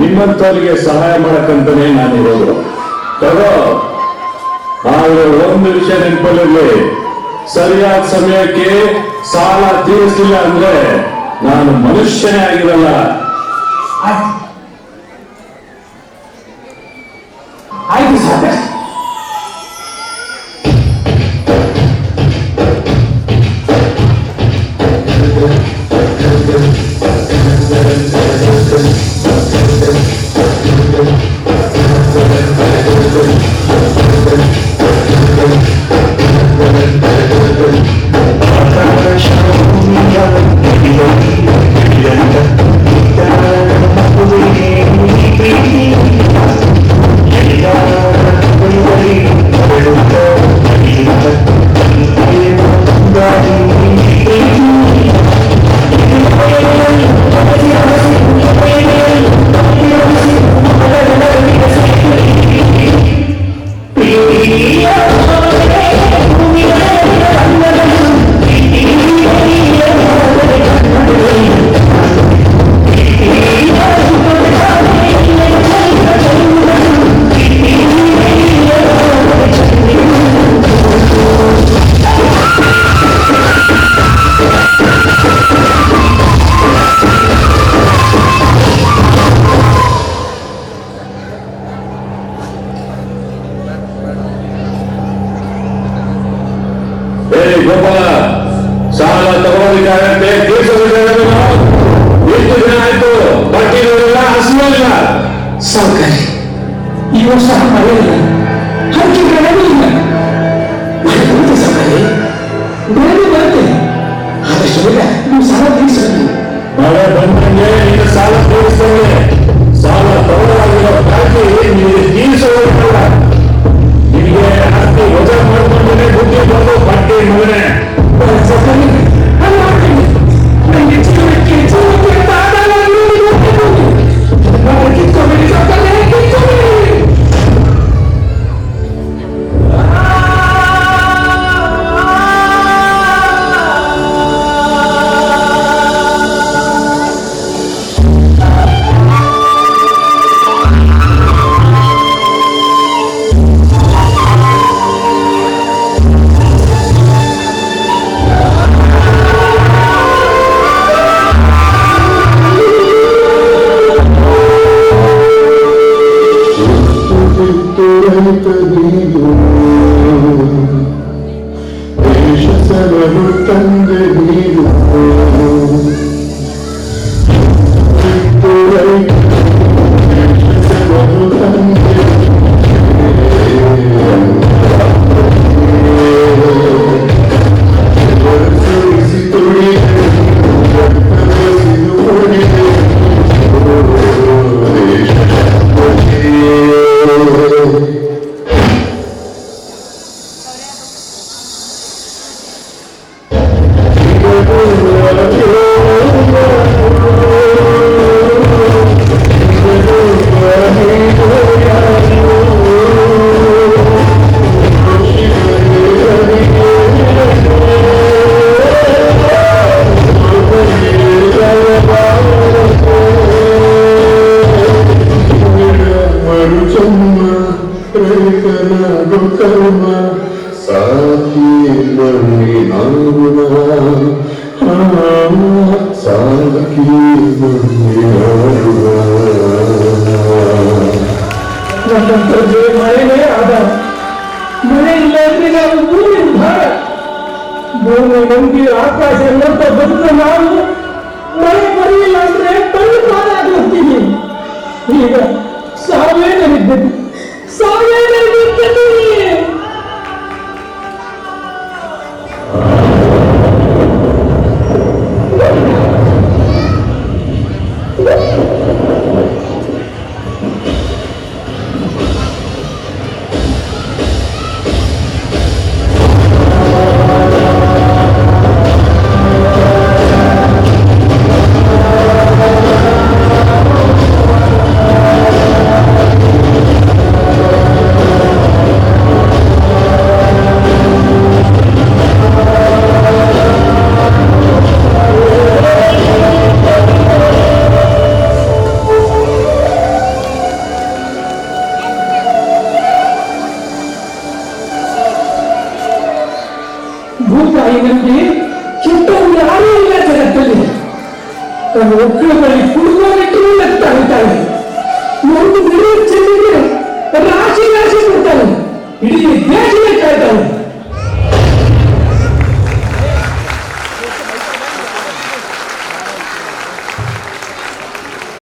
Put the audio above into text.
ನಿಮ್ಮಂತವರಿಗೆ ಸಹಾಯ ಮಾಡಕ್ಕಂತಾನೆ ನಾನಿರೋದು. ತಗೋ, ಆದ್ರೆ ಒಂದು ವಿಷಯ ನೆನಪಲ್ಲಿರಲಿ, ಸರಿಯಾದ ಸಮಯಕ್ಕೆ ಸಾಲ ತೀರಿಸಲಿಲ್ಲ ಅಂದ್ರೆ ನಾನು ಮನುಷ್ಯನೇ ಆಗಿರಲ್ಲ. ಆಯ್ತು ಸಾಕು. ಗೋಪಾಲ, ಸಾಲ ತಗೊಳ್ಳೋದಕ್ಕಾಗತ್ತೆ, ತೀರ್ಸೋದಕ್ಕಾಗತ್ತೆ. ಎಷ್ಟು ದಿನ ಆಯ್ತು ಬಡ್ಡಿಗಳಿಲ್ಲ, ಹಸಿವಿಲ್ಲ. ಸಾವುಕಾರಿ, ಈ ವರ್ಷ ಮಳೆ ಇಲ್ಲ, ಹಕ್ಕಿಗಳೂ ಇಲ್ಲ. ಮಳೆ ಬರುತ್ತೆ ಸಾವುಕಾರಿ, ಮಳೆ ಬರುತ್ತೆ. ಆದಷ್ಟು ಬೇಗ ನೀವು ಸಾಲ ತೀರಿಸಬೇಕು. ಮಳೆ ಬಂದಂಗೆ ನೀನು ಸಾಲ ತೀರಿಸ್ತೇವೆ. ಸಾಲ ತಗೊಳ್ಳೋದಿರೋ ಬಾಕಿ ನೀವು ತೀರಿಸೋದಿಲ್ಲ. ನಿಮಗೆ ಆಸ್ತಿ ವಜಾ ಮಾಡ್ಕೊಂಡೇ ಬುದ್ಧಿ ಬರೋದು ಬಡ್ಡಿ ಮಗನೇ. ಮಳೆನೇ ಆದ ಮಳೆ ಇಲ್ಲ ಅಂದ್ರೆ ನಾವು ಭೂಮಿ ಭಾರ, ಭೂಮಿ ನಂಬಿ ಆಕಾಶ ನೋಡ್ತಾ ಬಂದು ನಾವು ಮಳೆ ಬರಲಿಲ್ಲ ಅಂದ್ರೆ ಕಣ್ಣು ಪಾಲಾಗಿ ಹೋಗ್ತೀವಿ. ಈಗ ಸಾವೇ ನಮಿದ್ದೇವೆ, ಸಾವೇ ನಮಿದ್ದೇವೆ. ಭೂತಾಯಿ ನಂಬಿ ಕೆಟ್ಟವರು ಯಾರೂ ಇಲ್ಲ ಜಗತ್ತಲ್ಲಿ. ತನ್ನ ಒಕ್ಕಲ ಬಳಿ ಕುಡುಗೋಲಿಟ್ಟು ನಗ್ತಾನೆ. ಒಂದು ಬಿಡುವ ಚೆನ್ನಿಗೆ ರಾಶಿ ರಾಶಿ ಕೊಡ್ತಾನೆ. ಇಡೀ ದೇಶದ